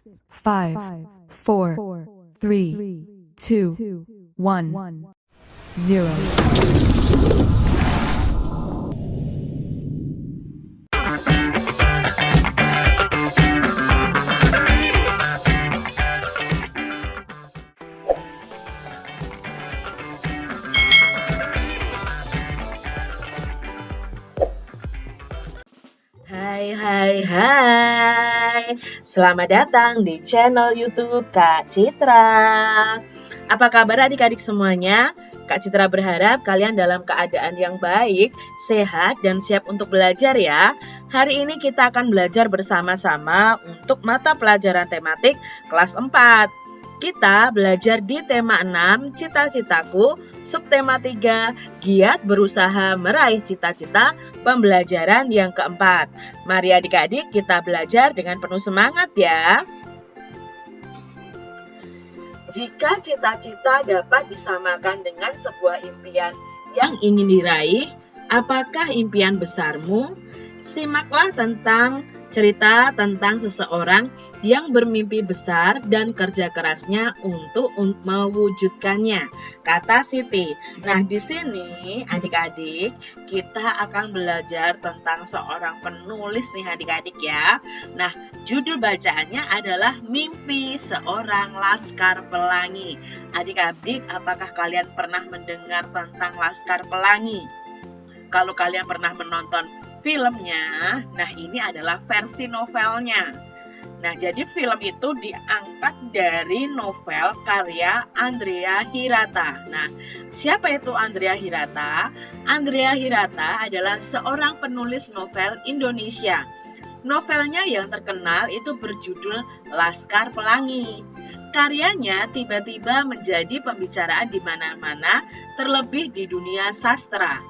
5, 4, 3, 2, 1, 0. Hai. Selamat datang di channel YouTube Kak Citra. Apa kabar adik-adik semuanya? Kak Citra berharap kalian dalam keadaan yang baik, sehat, dan siap untuk belajar ya. Hari ini kita akan belajar bersama-sama untuk mata pelajaran tematik kelas 4. Kita belajar di tema 6, cita-citaku, subtema 3, giat berusaha meraih cita-cita, pembelajaran yang keempat. Mari adik-adik kita belajar dengan penuh semangat ya. Jika cita-cita dapat disamakan dengan sebuah impian yang ingin diraih, apakah impian besarmu? Simaklah cerita tentang seseorang yang bermimpi besar dan kerja kerasnya untuk mewujudkannya, kata Siti. Nah, di sini adik-adik kita akan belajar tentang seorang penulis nih adik-adik ya. Nah, judul bacaannya adalah Mimpi Seorang Laskar Pelangi. Adik-adik, apakah kalian pernah mendengar tentang Laskar Pelangi? Kalau kalian pernah menonton filmnya, nah ini adalah versi novelnya. Nah, jadi film itu diangkat dari novel karya Andrea Hirata. Nah, siapa itu Andrea Hirata? Andrea Hirata adalah seorang penulis novel Indonesia. Novelnya yang terkenal itu berjudul Laskar Pelangi. Karyanya tiba-tiba menjadi pembicaraan di mana-mana, terlebih di dunia sastra.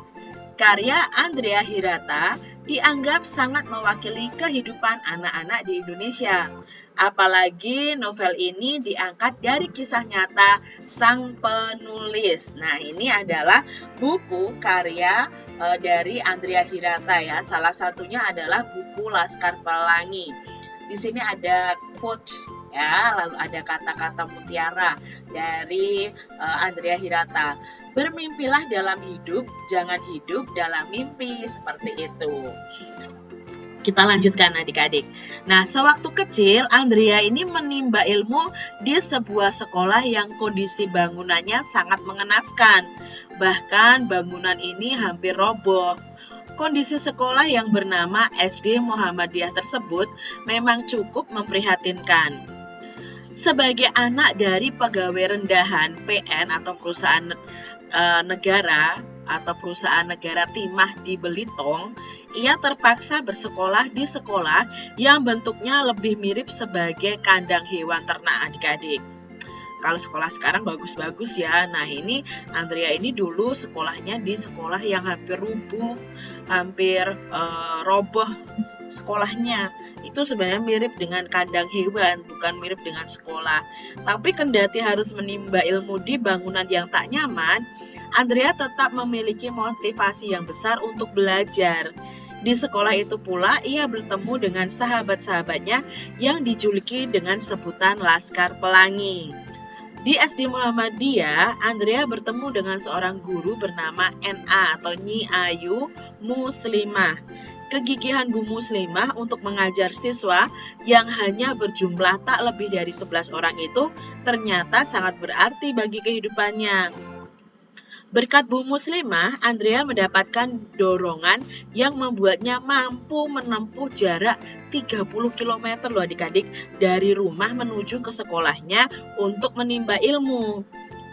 Karya Andrea Hirata dianggap sangat mewakili kehidupan anak-anak di Indonesia. Apalagi novel ini diangkat dari kisah nyata sang penulis. Nah, ini adalah buku karya dari Andrea Hirata ya. Salah satunya adalah buku Laskar Pelangi. Di sini ada quotes ya, lalu ada kata-kata mutiara dari Andrea Hirata. Bermimpilah dalam hidup, jangan hidup dalam mimpi, seperti itu. Kita lanjutkan adik-adik. Nah, sewaktu kecil Andrea ini menimba ilmu di sebuah sekolah yang kondisi bangunannya sangat mengenaskan. Bahkan bangunan ini hampir roboh. Kondisi sekolah yang bernama SD Muhammadiyah tersebut memang cukup memprihatinkan. Sebagai anak dari pegawai rendahan PN atau perusahaan negara atau perusahaan negara timah di Belitung, ia terpaksa bersekolah di sekolah yang bentuknya lebih mirip sebagai kandang hewan ternak adik-adik. Kalau sekolah sekarang bagus-bagus ya. Nah, ini Andrea ini dulu sekolahnya di sekolah yang hampir rubuh, hampir roboh sekolahnya. Itu sebenarnya mirip dengan kandang hewan, bukan mirip dengan sekolah. Tapi kendati harus menimba ilmu di bangunan yang tak nyaman, Andrea tetap memiliki motivasi yang besar untuk belajar. Di sekolah itu pula ia bertemu dengan sahabat-sahabatnya yang dijuluki dengan sebutan Laskar Pelangi. Di SD Muhammadiyah, Andrea bertemu dengan seorang guru bernama NA atau Nyi Ayu Muslimah. Kegigihan Bu Muslimah untuk mengajar siswa yang hanya berjumlah tak lebih dari 11 orang itu ternyata sangat berarti bagi kehidupannya. Berkat Bu Muslimah, Andrea mendapatkan dorongan yang membuatnya mampu menempuh jarak 30 km loh adik-adik dari rumah menuju ke sekolahnya untuk menimba ilmu.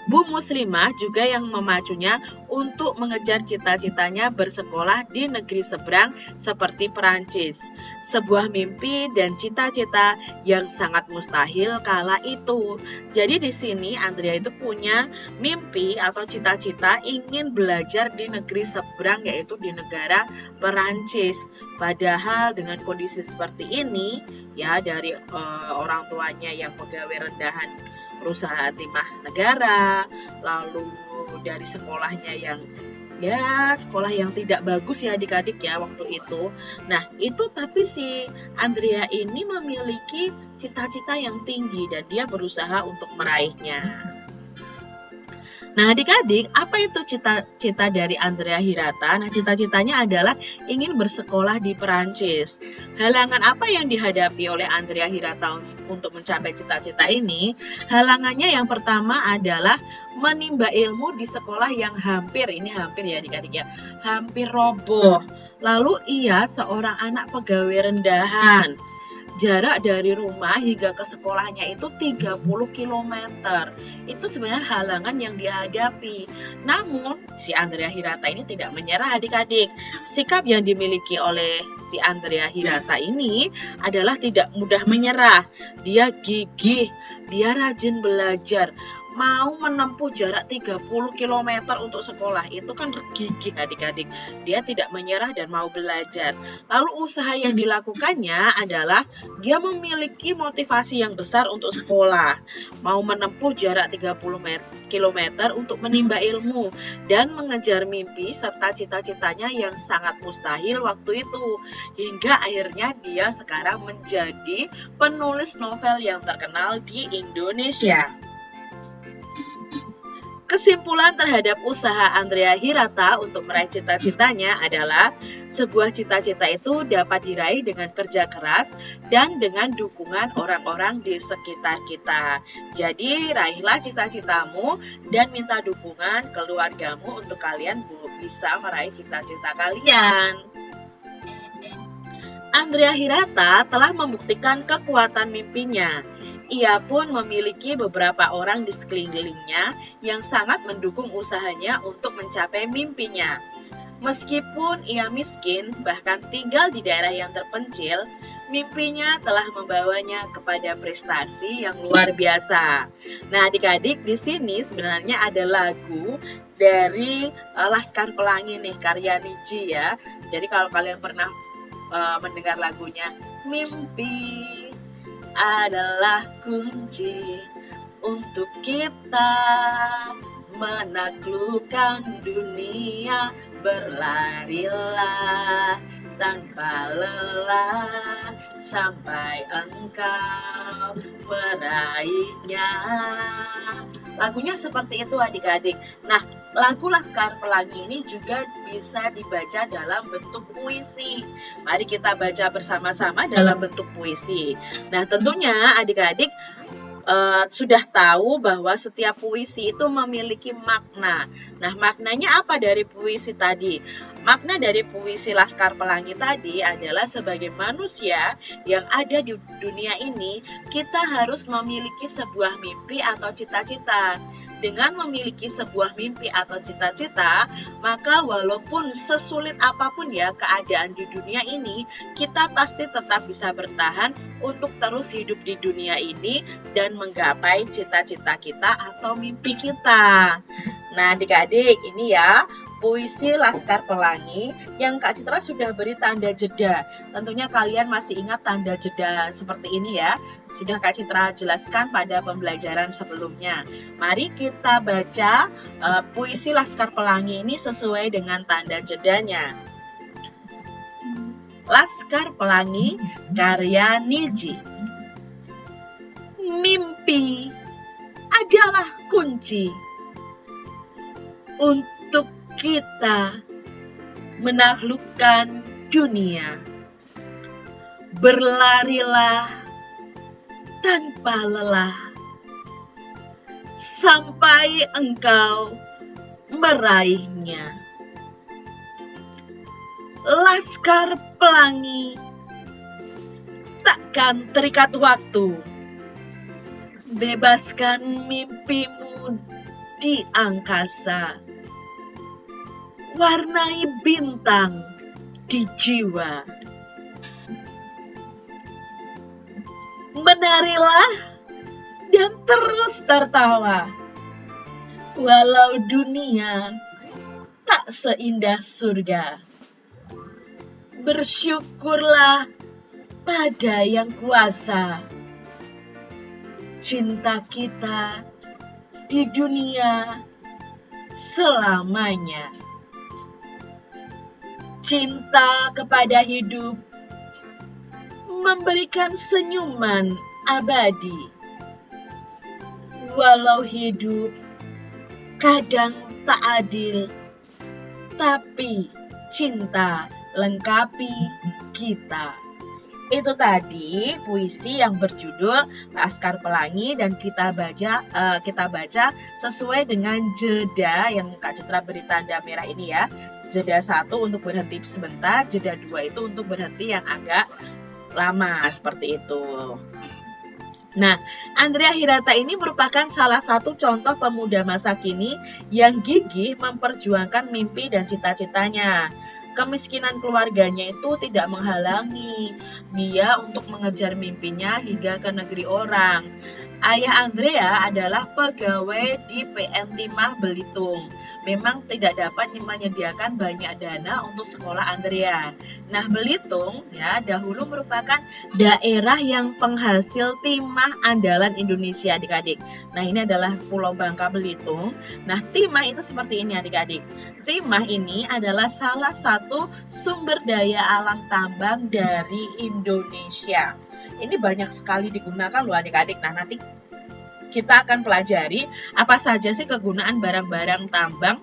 Bu Muslimah juga yang memacunya untuk mengejar cita-citanya bersekolah di negeri seberang seperti Perancis. Sebuah mimpi dan cita-cita yang sangat mustahil kala itu. Jadi di sini Andrea itu punya mimpi atau cita-cita ingin belajar di negeri seberang, yaitu di negara Perancis. Padahal dengan kondisi seperti ini ya, dari orang tuanya yang pegawai rendahan perusahaan timah negara, lalu dari sekolahnya yang ya sekolah yang tidak bagus ya adik-adik ya waktu itu. Nah itu tapi si Andrea ini memiliki cita-cita yang tinggi dan dia berusaha untuk meraihnya. Nah adik-adik, apa itu cita-cita dari Andrea Hirata? Nah cita-citanya adalah ingin bersekolah di Perancis. Halangan apa yang dihadapi oleh Andrea Hirata untuk mencapai cita-cita ini? Halangannya yang pertama adalah menimba ilmu di sekolah yang hampir ya adik-adik ya, hampir roboh. Lalu ia seorang anak pegawai rendahan. Jarak dari rumah hingga ke sekolahnya itu 30 km. Itu sebenarnya halangan yang dihadapi. Namun, si Andrea Hirata ini tidak menyerah adik-adik. Sikap yang dimiliki oleh si Andrea Hirata ini adalah tidak mudah menyerah. Dia gigih, dia rajin belajar. Mau menempuh jarak 30 km untuk sekolah, itu kan gigih adik-adik. Dia tidak menyerah dan mau belajar. Lalu usaha yang dilakukannya adalah dia memiliki motivasi yang besar untuk sekolah. Mau menempuh jarak 30 km untuk menimba ilmu dan mengejar mimpi serta cita-citanya yang sangat mustahil waktu itu. Hingga akhirnya dia sekarang menjadi penulis novel yang terkenal di Indonesia. Kesimpulan terhadap usaha Andrea Hirata untuk meraih cita-citanya adalah sebuah cita-cita itu dapat diraih dengan kerja keras dan dengan dukungan orang-orang di sekitar kita. Jadi raihlah cita-citamu dan minta dukungan keluargamu untuk kalian bisa meraih cita-cita kalian. Andrea Hirata telah membuktikan kekuatan mimpinya. Ia pun memiliki beberapa orang di sekelilingnya yang sangat mendukung usahanya untuk mencapai mimpinya. Meskipun ia miskin, bahkan tinggal di daerah yang terpencil, mimpinya telah membawanya kepada prestasi yang luar biasa. Nah, adik-adik, di sini sebenarnya ada lagu dari Laskar Pelangi nih, karya Niji ya. Jadi kalau kalian pernah mendengar lagunya, mimpi adalah kunci untuk kita menaklukkan dunia. Berlarilah tanpa lelah sampai engkau meraihnya. Lagunya seperti itu adik-adik. Nah, lagu Laskar Pelangi ini juga bisa dibaca dalam bentuk puisi. Mari kita baca bersama-sama dalam bentuk puisi. Nah, tentunya adik-adik sudah tahu bahwa setiap puisi itu memiliki makna. Nah, maknanya apa dari puisi tadi? Makna dari puisi Laskar Pelangi tadi adalah sebagai manusia yang ada di dunia ini, kita harus memiliki sebuah mimpi atau cita-cita. Dengan memiliki sebuah mimpi atau cita-cita, maka walaupun sesulit apapun ya keadaan di dunia ini, kita pasti tetap bisa bertahan untuk terus hidup di dunia ini dan menggapai cita-cita kita atau mimpi kita. Nah, adik-adik, ini ya puisi Laskar Pelangi yang Kak Citra sudah beri tanda jeda. Tentunya kalian masih ingat tanda jeda seperti ini ya. Sudah Kak Citra jelaskan pada pembelajaran sebelumnya. Mari kita baca puisi Laskar Pelangi ini sesuai dengan tanda jedanya. Laskar Pelangi karya Niji. Mimpi adalah kunci untuk kita menaklukkan dunia. Berlarilah tanpa lelah sampai engkau meraihnya. Laskar Pelangi takkan terikat waktu. Bebaskan mimpimu di angkasa. Warnai bintang di jiwa. Menarilah dan terus tertawa. Walau dunia tak seindah surga. Bersyukurlah pada yang kuasa. Cinta kita di dunia selamanya. cinta kepada hidup, memberikan senyuman abadi. Walau hidup kadang tak adil, tapi cinta lengkapi kita. Itu tadi puisi yang berjudul Laskar Pelangi, dan kita baca sesuai dengan jeda yang Kak Citra beri tanda merah ini ya. Jeda 1 untuk berhenti sebentar, jeda 2 itu untuk berhenti yang agak lama, seperti itu. Nah, Andrea Hirata ini merupakan salah satu contoh pemuda masa kini yang gigih memperjuangkan mimpi dan cita-citanya. Kemiskinan keluarganya itu tidak menghalangi dia untuk mengejar mimpinya hingga ke negeri orang. Ayah Andrea adalah pegawai di PN Timah Belitung. Memang tidak dapat menyediakan banyak dana untuk sekolah Andrea. Nah, Belitung ya dahulu merupakan daerah yang penghasil timah andalan Indonesia, adik-adik. Nah, ini adalah Pulau Bangka Belitung. Nah, timah itu seperti ini, adik-adik. Timah ini adalah salah satu sumber daya alam tambang dari Indonesia. Ini banyak sekali digunakan loh, adik-adik. Nah, nanti kita akan pelajari apa saja sih kegunaan barang-barang tambang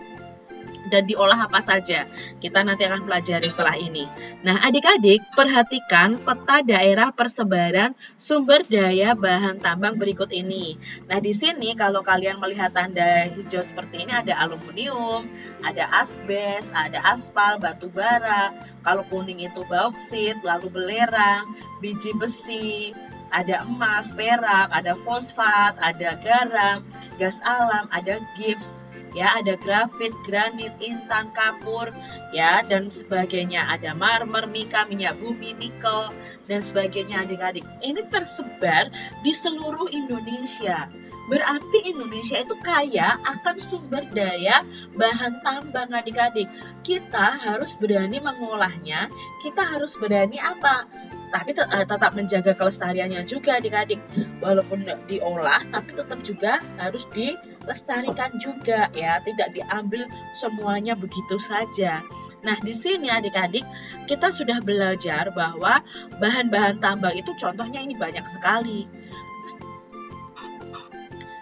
dan diolah apa saja. Kita nanti akan pelajari setelah ini. Nah, adik-adik, perhatikan peta daerah persebaran sumber daya bahan tambang berikut ini. Nah, di sini kalau kalian melihat tanda hijau seperti ini, ada aluminium, ada asbes, ada aspal, batu bara. Kalau kuning itu bauksit, lalu belerang, biji besi, ada emas, perak, ada fosfat, ada garam, gas alam, ada gips, ya, ada grafit, granit, intan, kapur, ya, dan sebagainya. Ada marmer, mika, minyak bumi, nikel, dan sebagainya, adik-adik. Ini tersebar di seluruh Indonesia. Berarti Indonesia itu kaya akan sumber daya bahan tambang, adik-adik. Kita harus berani mengolahnya, kita harus berani apa? Tapi tetap menjaga kelestariannya juga, adik-adik. Walaupun diolah, tapi tetap juga harus dilestarikan juga, ya. Tidak diambil semuanya begitu saja. Nah, di sini adik-adik, kita sudah belajar bahwa bahan-bahan tambang itu contohnya ini banyak sekali.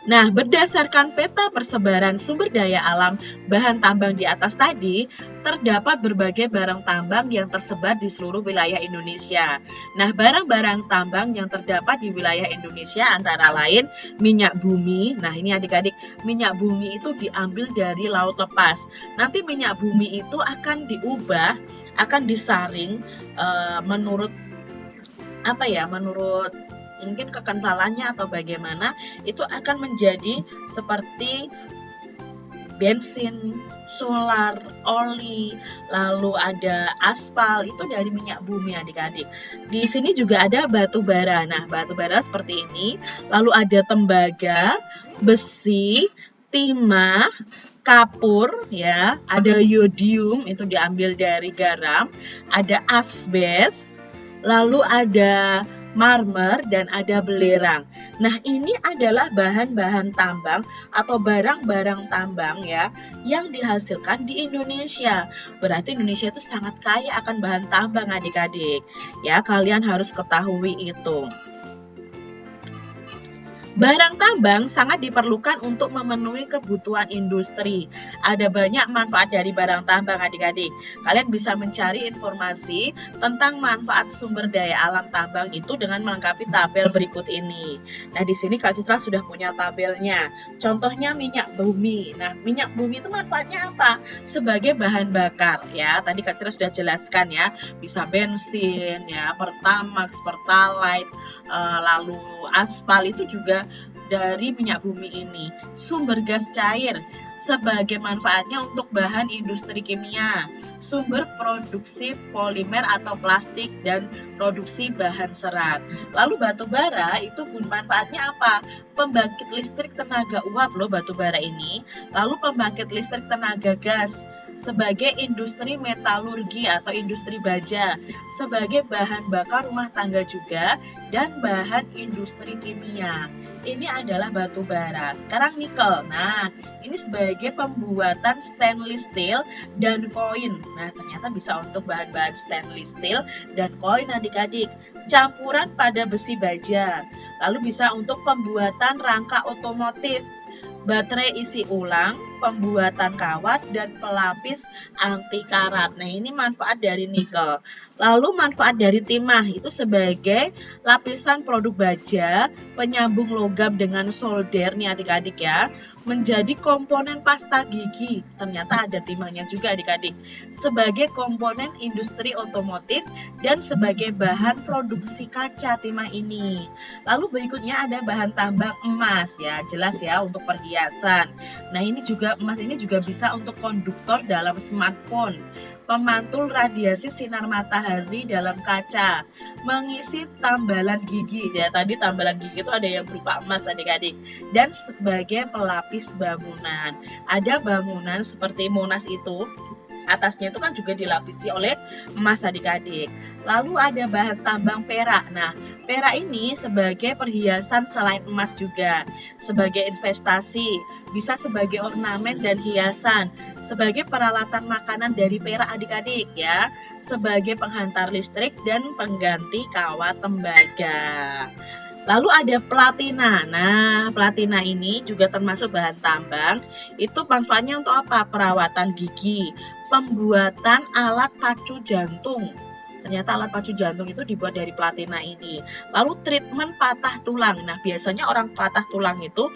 Nah, berdasarkan peta persebaran sumber daya alam bahan tambang di atas tadi, terdapat berbagai barang tambang yang tersebar di seluruh wilayah Indonesia. Nah, barang-barang tambang yang terdapat di wilayah Indonesia antara lain minyak bumi. Nah, ini adik-adik, minyak bumi itu diambil dari laut lepas. Nanti minyak bumi itu akan diubah, akan disaring menurut mungkin kekentalannya atau bagaimana, itu akan menjadi seperti bensin, solar, oli, lalu ada aspal, itu dari minyak bumi, adik-adik. Di sini juga ada batu bara. Nah, batu bara seperti ini, lalu ada tembaga, besi, timah, kapur, ya, ada yodium, itu diambil dari garam, ada asbes, lalu ada marmer, dan ada belerang. Nah, ini adalah bahan-bahan tambang atau barang-barang tambang ya yang dihasilkan di Indonesia. Berarti Indonesia itu sangat kaya akan bahan tambang, adik-adik. Ya, kalian harus ketahui itu. Barang tambang sangat diperlukan untuk memenuhi kebutuhan industri. Ada banyak manfaat dari barang tambang, adik-adik. Kalian bisa mencari informasi tentang manfaat sumber daya alam tambang itu dengan melengkapi tabel berikut ini. Nah, di sini Kak Citra sudah punya tabelnya. Contohnya minyak bumi. Nah, minyak bumi itu manfaatnya apa? Sebagai bahan bakar, ya. Tadi Kak Citra sudah jelaskan ya. Bisa bensin, ya, pertamax, pertalite, lalu aspal itu juga dari minyak bumi ini. Sumber gas cair sebagai manfaatnya untuk bahan industri kimia, sumber produksi polimer atau plastik, dan produksi bahan serat. Lalu batu bara itu manfaatnya apa? Pembangkit listrik tenaga uap loh batu bara ini. Lalu pembangkit listrik tenaga gas sebagai industri metalurgi atau industri baja, sebagai bahan bakar rumah tangga juga, dan bahan industri kimia. Ini adalah batu bara. Sekarang nikel. Nah, ini sebagai pembuatan stainless steel dan koin. Nah, ternyata bisa untuk bahan-bahan stainless steel dan koin adik-adik. Campuran pada besi baja. Lalu bisa untuk pembuatan rangka otomotif, baterai isi ulang, pembuatan kawat, dan pelapis anti karat. Nah, ini manfaat dari nikel. Lalu manfaat dari timah itu sebagai lapisan produk baja, penyambung logam dengan solder nih adik-adik ya, menjadi komponen pasta gigi. Ternyata ada timahnya juga adik-adik. Sebagai komponen industri otomotif dan sebagai bahan produksi kaca timah ini. Lalu berikutnya ada bahan tambang emas ya, jelas ya untuk perhiasan. Nah, ini juga emas ini juga bisa untuk konduktor dalam smartphone, pemantul radiasi sinar matahari dalam kaca, mengisi tambalan gigi. Ya, tadi tambalan gigi itu ada yang berupa emas adik-adik, dan sebagai pelapis bangunan. Ada bangunan seperti Monas itu, atasnya itu kan juga dilapisi oleh emas adik-adik. Lalu ada bahan tambang perak. Nah, perak ini sebagai perhiasan selain emas juga, sebagai investasi, bisa sebagai ornamen dan hiasan, sebagai peralatan makanan dari perak adik-adik ya, sebagai penghantar listrik dan pengganti kawat tembaga. Lalu ada platina. Nah, platina ini juga termasuk bahan tambang. Itu manfaatnya untuk apa? Perawatan gigi, pembuatan alat pacu jantung. Ternyata alat pacu jantung itu dibuat dari platina ini. Lalu treatment patah tulang. Nah, biasanya orang patah tulang itu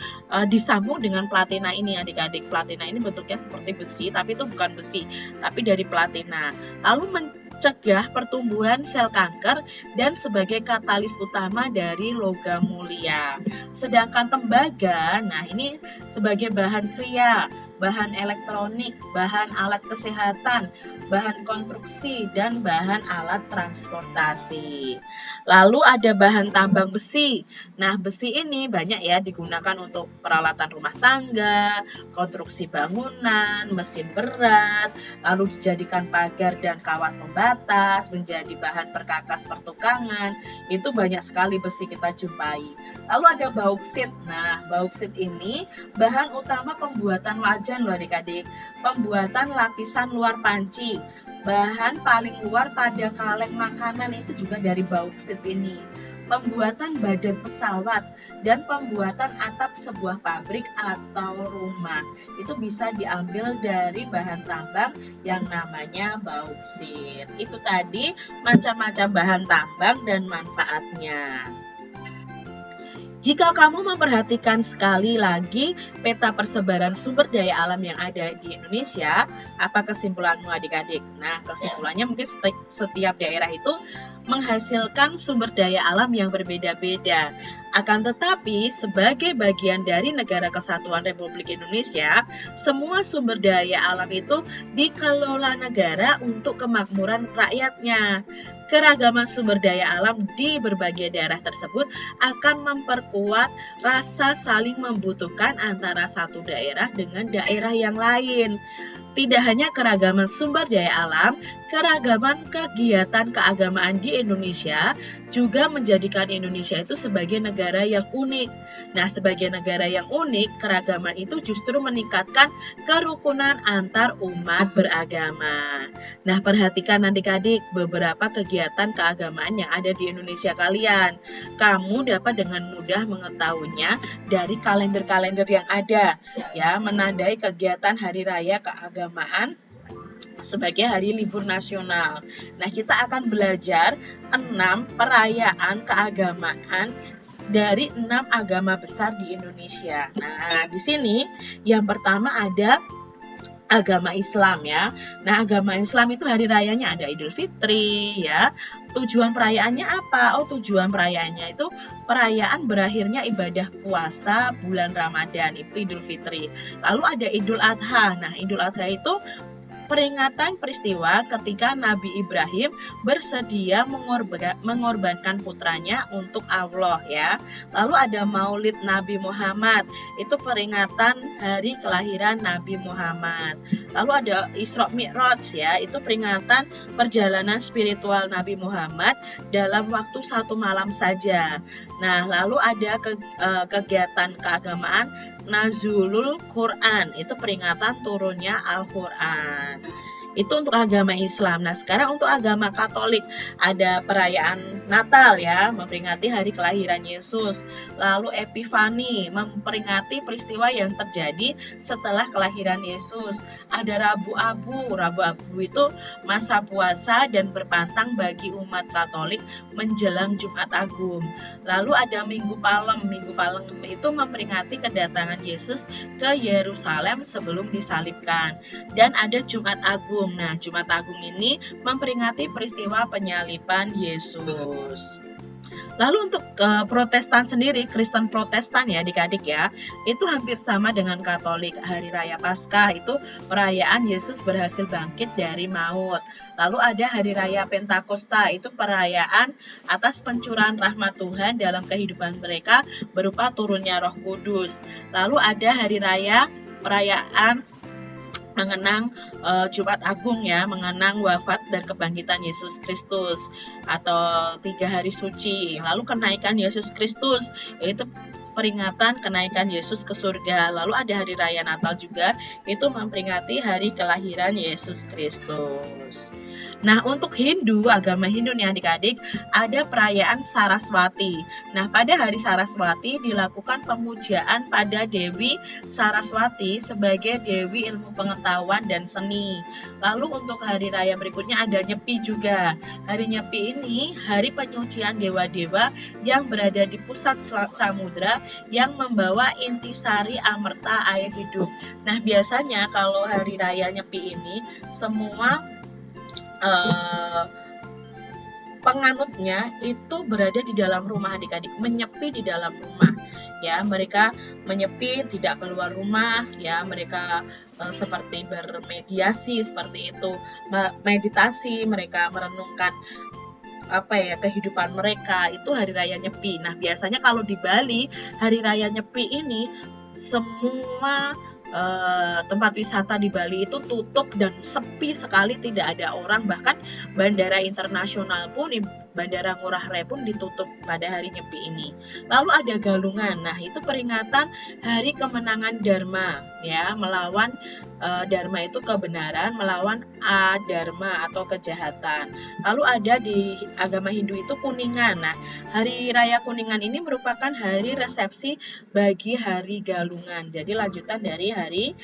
disambung dengan platina ini adik-adik. Platina ini bentuknya seperti besi, tapi itu bukan besi, tapi dari platina. Lalu mencegah pertumbuhan sel kanker dan sebagai katalis utama dari logam mulia. Sedangkan tembaga, nah ini sebagai bahan kria, bahan elektronik, bahan alat kesehatan, bahan konstruksi, dan bahan alat transportasi. Lalu ada bahan tambang besi. Nah, besi ini banyak ya digunakan untuk peralatan rumah tangga, konstruksi bangunan, mesin berat, lalu dijadikan pagar dan kawat pembatas, menjadi bahan perkakas pertukangan. Itu banyak sekali besi kita jumpai. Lalu ada bauksit. Nah, bauksit ini bahan utama pembuatan wajan loh adik-adik, pembuatan lapisan luar panci. Bahan paling luar pada kaleng makanan itu juga dari bauksit ini. Pembuatan badan pesawat dan pembuatan atap sebuah pabrik atau rumah itu bisa diambil dari bahan tambang yang namanya bauksit. Itu tadi macam-macam bahan tambang dan manfaatnya. Jika kamu memperhatikan sekali lagi peta persebaran sumber daya alam yang ada di Indonesia, apa kesimpulanmu adik-adik? Nah, kesimpulannya mungkin setiap daerah itu menghasilkan sumber daya alam yang berbeda-beda. Akan tetapi, sebagai bagian dari Negara Kesatuan Republik Indonesia, semua sumber daya alam itu dikelola negara untuk kemakmuran rakyatnya. Keragaman sumber daya alam di berbagai daerah tersebut akan memperkuat rasa saling membutuhkan antara satu daerah dengan daerah yang lain. Tidak hanya keragaman sumber daya alam, keragaman kegiatan keagamaan di Indonesia juga menjadikan Indonesia itu sebagai negara yang unik. Nah, sebagai negara yang unik, keragaman itu justru meningkatkan kerukunan antar umat beragama. Nah, perhatikan adik-adik beberapa kegiatan keagamaan yang ada di Indonesia kalian. Kamu dapat dengan mudah mengetahuinya dari kalender-kalender yang ada, ya, menandai kegiatan hari raya keagamaan sebagai hari libur nasional. Nah, kita akan belajar 6 perayaan keagamaan dari 6 agama besar di Indonesia. Nah, di sini yang pertama ada agama Islam ya. Nah, agama Islam itu hari rayanya ada Idul Fitri ya. Tujuan perayaannya apa? Oh, tujuan perayaannya itu perayaan berakhirnya ibadah puasa bulan Ramadan, itu Idul Fitri. Lalu ada Idul Adha. Nah, Idul Adha itu peringatan peristiwa ketika Nabi Ibrahim bersedia mengorbankan putranya untuk Allah ya. Lalu ada Maulid Nabi Muhammad, itu peringatan hari kelahiran Nabi Muhammad. Lalu ada Isra Mi'raj ya, itu peringatan perjalanan spiritual Nabi Muhammad dalam waktu 1 malam saja. Nah, lalu ada kegiatan keagamaan Nazulul Quran, itu peringatan turunnya Al-Quran. Itu untuk agama Islam. Nah, sekarang untuk agama Katolik ada perayaan Natal ya, memperingati hari kelahiran Yesus. Lalu Epifani, memperingati peristiwa yang terjadi setelah kelahiran Yesus. Ada Rabu Abu. Rabu Abu itu masa puasa dan berpantang bagi umat Katolik menjelang Jumat Agung. Lalu ada Minggu Palem. Minggu Palem itu memperingati kedatangan Yesus ke Yerusalem sebelum disalibkan. Dan ada Jumat Agung. Nah, Jumat Agung ini memperingati peristiwa penyaliban Yesus. Lalu untuk Protestan sendiri, Kristen Protestan ya adik-adik ya, itu hampir sama dengan Katolik. Hari Raya Paskah itu perayaan Yesus berhasil bangkit dari maut. Lalu ada Hari Raya Pentakosta, itu perayaan atas pencurahan rahmat Tuhan dalam kehidupan mereka berupa turunnya Roh Kudus. Lalu ada Hari Raya perayaan mengenang Jumat Agung ya, mengenang wafat dan kebangkitan Yesus Kristus atau 3 hari suci. Lalu kenaikan Yesus Kristus, yaitu peringatan kenaikan Yesus ke surga. Lalu ada Hari Raya Natal juga, itu memperingati hari kelahiran Yesus Kristus. Nah, untuk Hindu, agama Hindu nih adik-adik, ada perayaan Saraswati. Nah, pada hari Saraswati dilakukan pemujaan pada Dewi Saraswati sebagai Dewi ilmu pengetahuan dan seni. Lalu untuk hari raya berikutnya ada Nyepi juga. Hari Nyepi ini hari penyucian dewa-dewa yang berada di pusat samudra yang membawa intisari amerta air hidup. Nah, biasanya kalau hari raya Nyepi ini semua penganutnya itu berada di dalam rumah adik-adik, menyepi di dalam rumah ya. Mereka menyepi, tidak keluar rumah ya. Mereka seperti bermediasi seperti itu, meditasi, mereka merenungkan kehidupan mereka. Itu hari raya Nyepi. Nah, biasanya kalau di Bali hari raya Nyepi ini semua tempat wisata di Bali itu tutup dan sepi sekali, tidak ada orang. Bahkan bandara internasional pun, Bandara Ngurah Rai pun ditutup pada hari Nyepi ini. Lalu ada Galungan. Nah, itu peringatan hari kemenangan Dharma ya, melawan Dharma itu kebenaran, melawan adharma atau kejahatan. Lalu ada di agama Hindu itu Kuningan. Nah, hari raya Kuningan ini merupakan hari resepsi bagi hari Galungan. Jadi lanjutan dari hari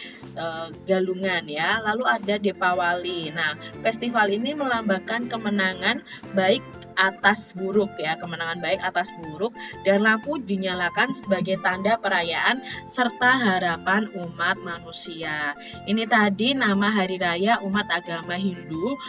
Galungan ya. Lalu ada Depawali. Nah, festival ini melambangkan kemenangan baik atas buruk ya, kemenangan baik atas buruk, dan lampu dinyalakan sebagai tanda perayaan serta harapan umat manusia. Ini tadi nama hari raya umat agama Hindu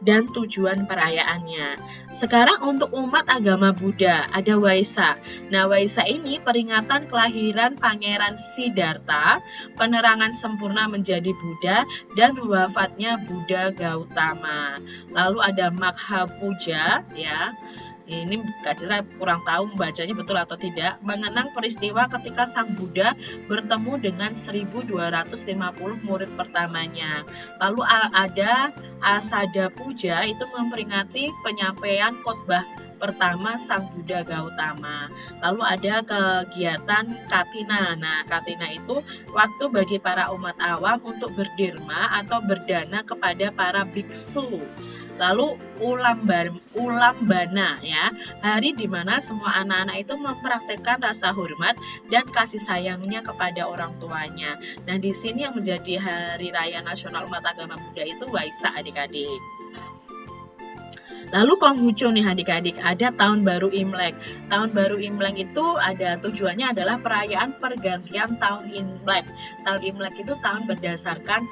dan tujuan perayaannya. Sekarang untuk umat agama Buddha ada Waisak. Nah, Waisak ini peringatan kelahiran Pangeran Siddhartha, penerangan sempurna menjadi Buddha, dan wafatnya Buddha Gautama. Lalu ada Magha Puja ya. Ini Kak Citra kurang tahu membacanya betul atau tidak, mengenang peristiwa ketika Sang Buddha bertemu dengan 1250 murid pertamanya. Lalu ada Asada Puja, itu memperingati penyampaian khotbah pertama Sang Buddha Gautama. Lalu ada kegiatan Katina. Nah, Katina itu waktu bagi para umat awam untuk berdirma atau berdana kepada para biksu. Lalu Ulambana ya, hari di mana semua anak-anak itu mempraktekkan rasa hormat dan kasih sayangnya kepada orang tuanya. Nah, di sini yang menjadi hari raya nasional umat agama Buddha itu Waisak adik-adik. Lalu Konghucu nih adik-adik, ada tahun baru Imlek. Tahun baru Imlek itu ada tujuannya adalah perayaan pergantian tahun Imlek. Tahun Imlek itu tahun berdasarkan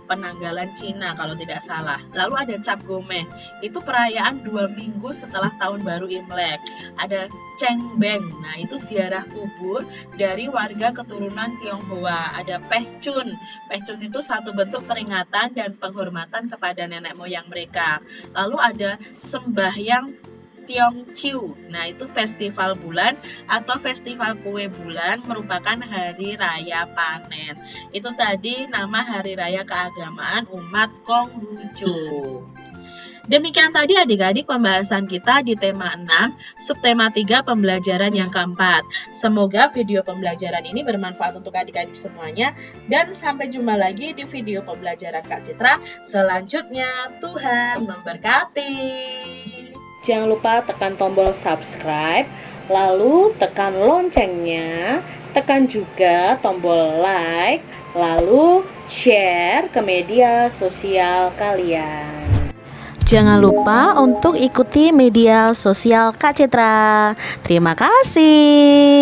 penanggalan Cina kalau tidak salah. Lalu ada Cap Gomeh, itu perayaan 2 minggu setelah tahun baru Imlek. Ada Cheng Beng, nah itu ziarah kubur dari warga keturunan Tionghoa. Ada Pehcun, Pehcun itu satu bentuk peringatan dan penghormatan kepada nenek moyang mereka. Lalu ada sembahyang Tiongqiu. Nah, itu festival bulan atau festival kue bulan merupakan hari raya panen. Itu tadi nama hari raya keagamaan umat Konghucu. Demikian tadi adik-adik pembahasan kita di tema 6, subtema 3 pembelajaran yang keempat. Semoga video pembelajaran ini bermanfaat untuk adik-adik semuanya. Dan sampai jumpa lagi di video pembelajaran Kak Citra selanjutnya. Tuhan memberkati. Jangan lupa tekan tombol subscribe, lalu tekan loncengnya, tekan juga tombol like, lalu share ke media sosial kalian. Jangan lupa untuk ikuti media sosial Kak Citra. Terima kasih.